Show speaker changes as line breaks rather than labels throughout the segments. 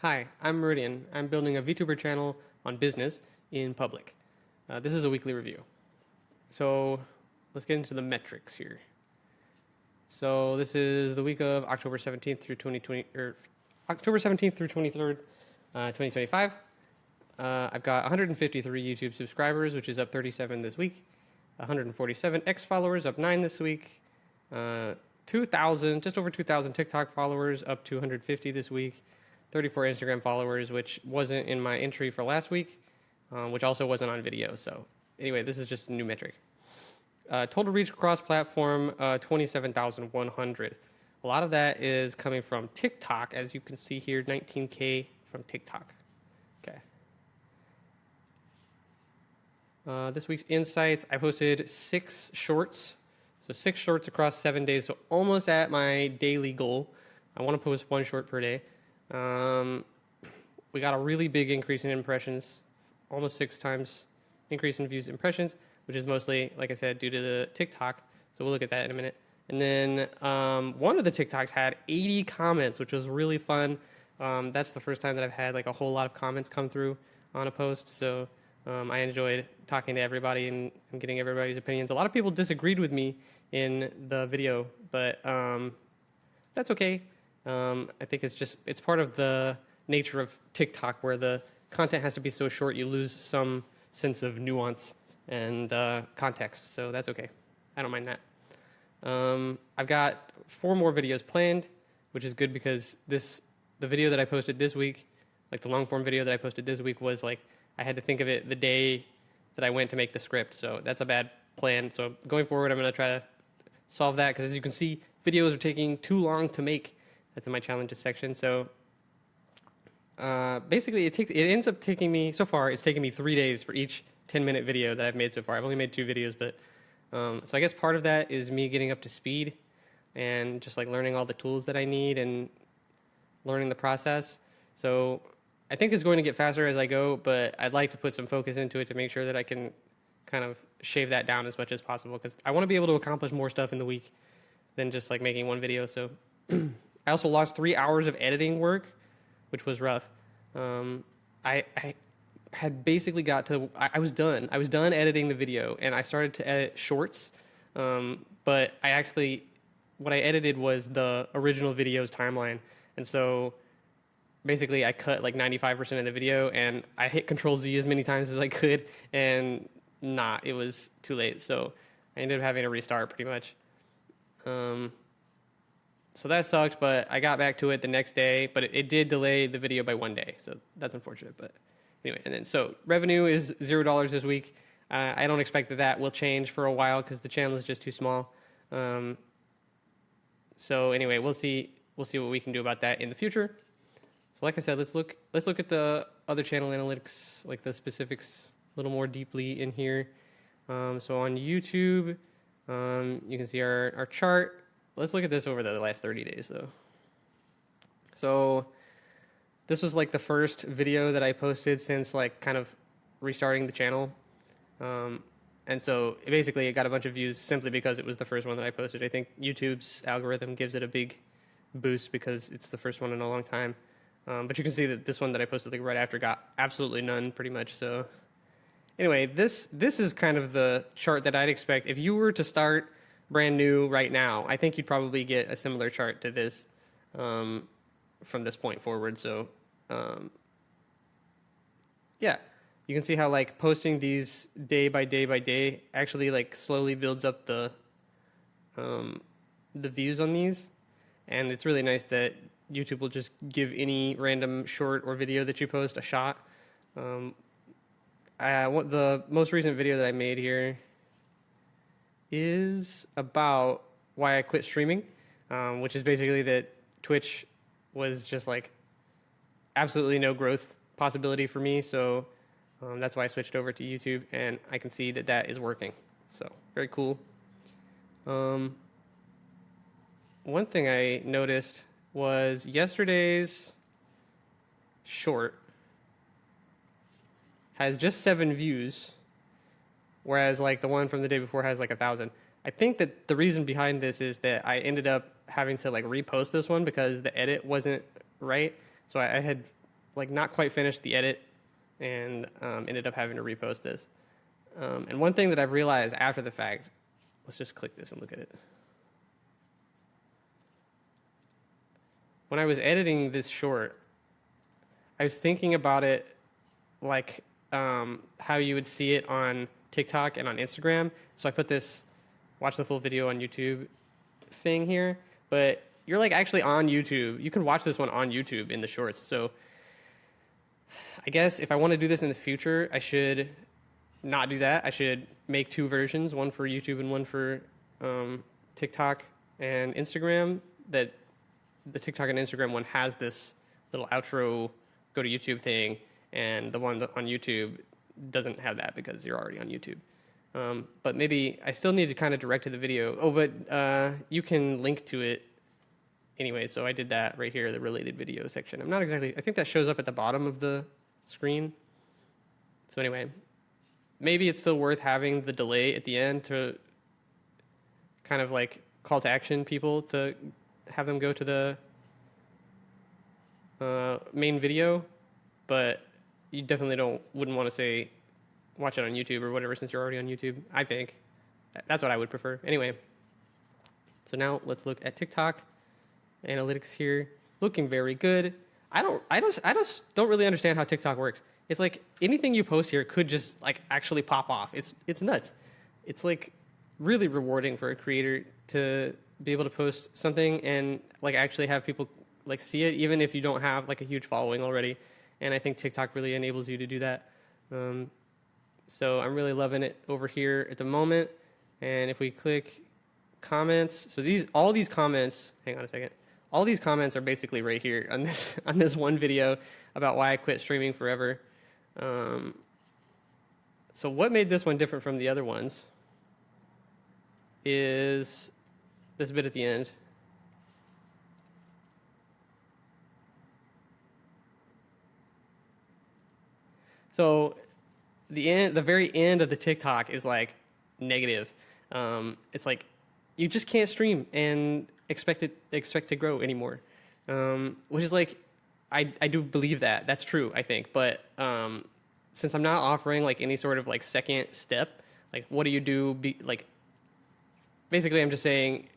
Hi, I'm Meridian. I'm building a VTuber channel on business in public. This is a weekly review. So let's get into the metrics here. So this is the week of October 17th through 2020, or October 17th through 23rd, 2025. I've got 153 YouTube subscribers, which is up 37 this week. 147 X followers, up 9 this week. 2,000, just over 2,000 TikTok followers, up 250 this week. 34 Instagram followers, which wasn't in my entry for last week, which also wasn't on video. So anyway, this is just a new metric. Total reach across platform, 27,100. A lot of that is coming from TikTok, as you can see here, 19K from TikTok. Okay. This week's insights, I posted 6 shorts. So 6 shorts across 7 days, so almost at my daily goal. I want to post 1 short per day. We got a really big increase in impressions, almost 6 times increase in views impressions, which is mostly, like I said, due to the TikTok. So we'll look at that in a minute. And then one of the TikToks had 80 comments, which was really fun. That's the first time that I've had like a whole lot of comments come through on a post. So I enjoyed talking to everybody and getting everybody's opinions. A lot of people disagreed with me in the video, but that's okay. I think it's part of the nature of TikTok where the content has to be so short you lose some sense of nuance and context. So that's okay. I don't mind that. I've got 4 more videos planned, which is good because the video that I posted this week, like the long form video that I posted this week, was like I had to think of it the day that I went to make the script. So that's a bad plan. So going forward, I'm going to try to solve that because as you can see, videos are taking too long to make. That's in my challenges section. So basically, it ends up taking me, so far, it's taken me 3 days for each 10-minute video that I've made so far. I've only made 2 videos, but so I guess part of that is me getting up to speed and just like learning all the tools that I need and learning the process. So I think it's going to get faster as I go, but I'd like to put some focus into it to make sure that I can kind of shave that down as much as possible because I want to be able to accomplish more stuff in the week than just like making 1 video. So I also lost 3 hours of editing work, which was rough. I had basically got to, I was done. I was done editing the video, and I started to edit shorts. But what I edited was the original video's timeline. And so basically I cut like 95% of the video, and I hit Control Z as many times as I could, and it was too late. So I ended up having to restart pretty much. So that sucked, but I got back to it the next day, but it did delay the video by 1 day, so that's unfortunate. But anyway, and then so revenue is $0 this week. I don't expect that will change for a while because the channel is just too small. So anyway, we'll see what we can do about that in the future. So like I said, let's look at the other channel analytics, like the specifics, a little more deeply in here. So on YouTube, you can see our chart. Let's look at this over the last 30 days, though. So this was like the first video that I posted since like kind of restarting the channel. And so basically it got a bunch of views simply because it was the first one that I posted. I think YouTube's algorithm gives it a big boost because it's the first one in a long time. But you can see that this one that I posted like right after got absolutely none pretty much. So anyway, this is kind of the chart that I'd expect if you were to start brand new right now. I think you'd probably get a similar chart to this from this point forward. So yeah, you can see how like posting these day by day actually like slowly builds up the views on these, and it's really nice that YouTube will just give any random short or video that you post a shot. The most recent video that I made here is about why I quit streaming, which is basically that Twitch was just like absolutely no growth possibility for me. So that's why I switched over to YouTube, and I can see that that is working. So very cool. One thing I noticed was yesterday's short has just 7 views, whereas like the one from the day before has like 1,000. I think that the reason behind this is that I ended up having to like repost this one because the edit wasn't right. So I had like not quite finished the edit and ended up having to repost this. And one thing that I've realized after the fact, let's just click this and look at it. When I was editing this short, I was thinking about it like how you would see it on TikTok and on Instagram. So I put this watch the full video on YouTube thing here, but you're like actually on YouTube. You can watch this one on YouTube in the shorts. So I guess if I want to do this in the future, I should not do that. I should make two versions, one for YouTube and one for TikTok and Instagram. That the TikTok and Instagram one has this little outro go to YouTube thing, and the one on YouTube doesn't have that because you're already on YouTube. But maybe I still need to kind of direct to the video. Oh, but you can link to it anyway. So I did that right here, the related video section. I'm not exactly, I think that shows up at the bottom of the screen. So anyway, maybe it's still worth having the delay at the end to kind of like call to action people to have them go to the main video, but you definitely wouldn't want to say watch it on YouTube or whatever since you're already on YouTube. I think that's what I would prefer. Anyway, so now let's look at TikTok analytics here. Looking very good. I just don't really understand how TikTok works. It's like anything you post here could just like actually pop off. It's nuts. It's like really rewarding for a creator to be able to post something and like actually have people like see it, even if you don't have like a huge following already. And I think TikTok really enables you to do that. So I'm really loving it over here at the moment. And if we click comments, so all these comments, hang on a second. All these comments are basically right here on this one video about why I quit streaming forever. So what made this one different from the other ones is this bit at the end. So the very end of the TikTok is like negative. It's like you just can't stream and expect to grow anymore, which is like I do believe that that's true, I think. But since I'm not offering like any sort of like second step, like what do you do? Basically, I'm just saying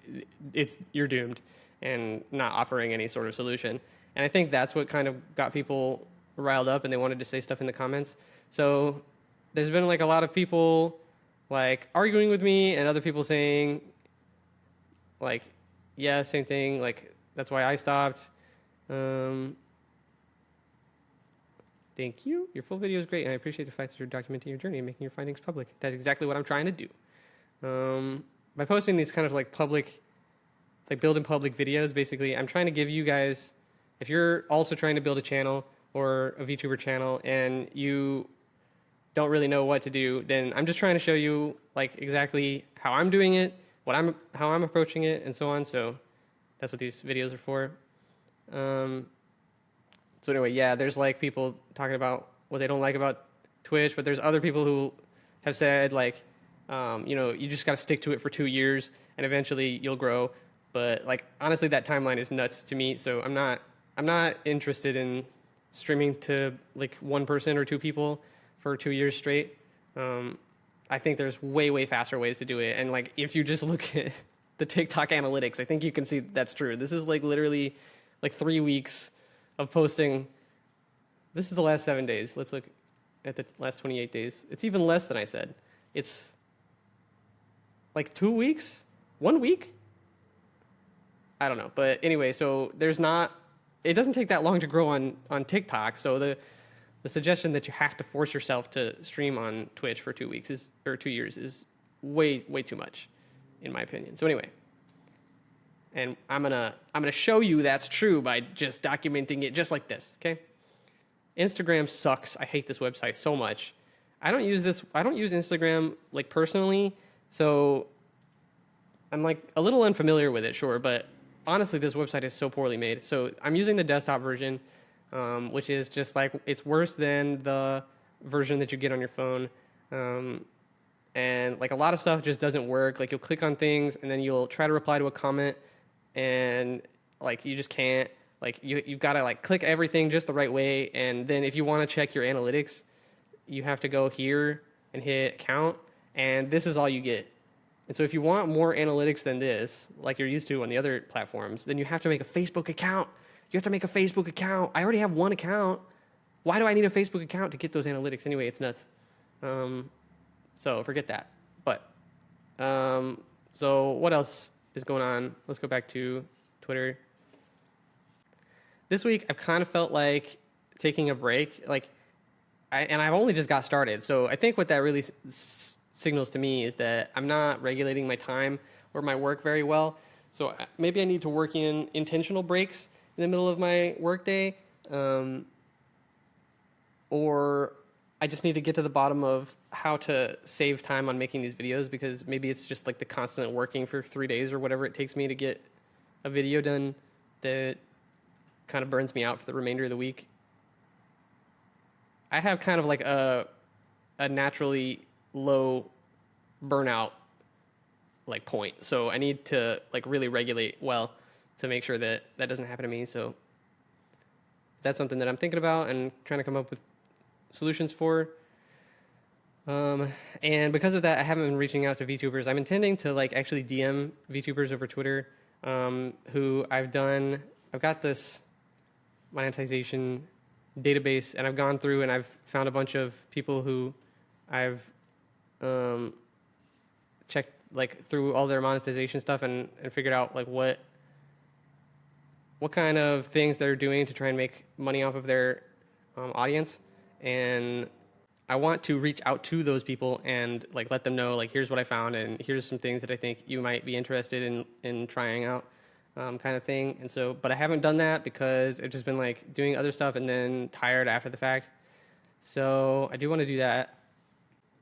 you're doomed and not offering any sort of solution. And I think that's what kind of got people riled up and they wanted to say stuff in the comments. So there's been like a lot of people like arguing with me and other people saying like, yeah, same thing. Like, that's why I stopped. Thank you. Your full video is great. And I appreciate the fact that you're documenting your journey and making your findings public. That's exactly what I'm trying to do. By posting these kind of like public, like build in public videos, basically, I'm trying to give you guys, if you're also trying to build a channel or a VTuber channel and you don't really know what to do, then I'm just trying to show you like exactly how I'm doing it, how I'm approaching it, and so on. So that's what these videos are for. So anyway, yeah, there's like people talking about what they don't like about Twitch, but there's other people who have said like, you just got to stick to it for 2 years and eventually you'll grow. But like honestly, that timeline is nuts to me. So I'm not interested in streaming to like one person or two people for 2 years straight. I think there's way faster ways to do it. And like if you just look at the TikTok analytics, I think you can see that's true. This is like literally like 3 weeks of posting. This is the last 7 days. Let's look at the last 28 days. It's even less than I said. It's like 2 weeks? 1 week? I don't know. But anyway, so it doesn't take that long to grow on TikTok. So the suggestion that you have to force yourself to stream on Twitch for 2 weeks or 2 years is way too much, in my opinion. So anyway, and I'm gonna show you that's true by just documenting it just like this. Okay, Instagram sucks. I hate this website so much. I don't use Instagram like personally, so I'm like a little unfamiliar with it, sure, but honestly, this website is so poorly made. So I'm using the desktop version, which is just like, it's worse than the version that you get on your phone. And like a lot of stuff just doesn't work. Like you'll click on things and then you'll try to reply to a comment and like you just can't. Like you've got to like click everything just the right way. And then if you want to check your analytics, you have to go here and hit account. And this is all you get. And so if you want more analytics than this, like you're used to on the other platforms, then you have to make a Facebook account. You have to make a Facebook account. I already have one account. Why do I need a Facebook account to get those analytics? Anyway, it's nuts. So forget that. But, so what else is going on? Let's go back to Twitter. This week, I've kind of felt like taking a break. And I've only just got started. So I think what that really signals to me is that I'm not regulating my time or my work very well. So maybe I need to work in intentional breaks in the middle of my workday, or I just need to get to the bottom of how to save time on making these videos, because maybe it's just like the constant working for 3 days or whatever it takes me to get a video done that kind of burns me out for the remainder of the week. I have kind of like a naturally low burnout like point. So I need to like really regulate well to make sure that that doesn't happen to me. So that's something that I'm thinking about and trying to come up with solutions for. And because of that, I haven't been reaching out to VTubers. I'm intending to like actually DM VTubers over Twitter, who I've got this monetization database, and I've gone through and I've found a bunch of people who I've checked like through all their monetization stuff and figured out like what kind of things they're doing to try and make money off of their audience. And I want to reach out to those people and like let them know like, here's what I found and here's some things that I think you might be interested in trying out, kind of thing. And so, but I haven't done that because I've just been like doing other stuff and then tired after the fact. So I do want to do that.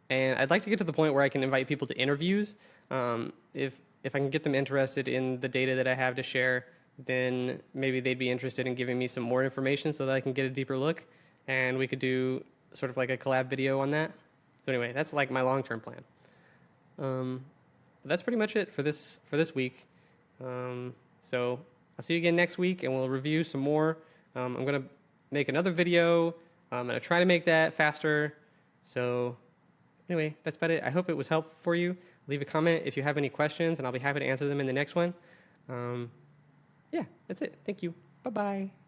And I'd like to get to the point where I can invite people to interviews. If I can get them interested in the data that I have to share, then maybe they'd be interested in giving me some more information so that I can get a deeper look, and we could do sort of like a collab video on that. So anyway, that's like my long-term plan. That's pretty much it for this week. So I'll see you again next week, and we'll review some more. I'm gonna make another video. I'm gonna try to make that faster. So anyway, that's about it. I hope it was helpful for you. Leave a comment if you have any questions, and I'll be happy to answer them in the next one. Yeah, that's it. Thank you. Bye-bye.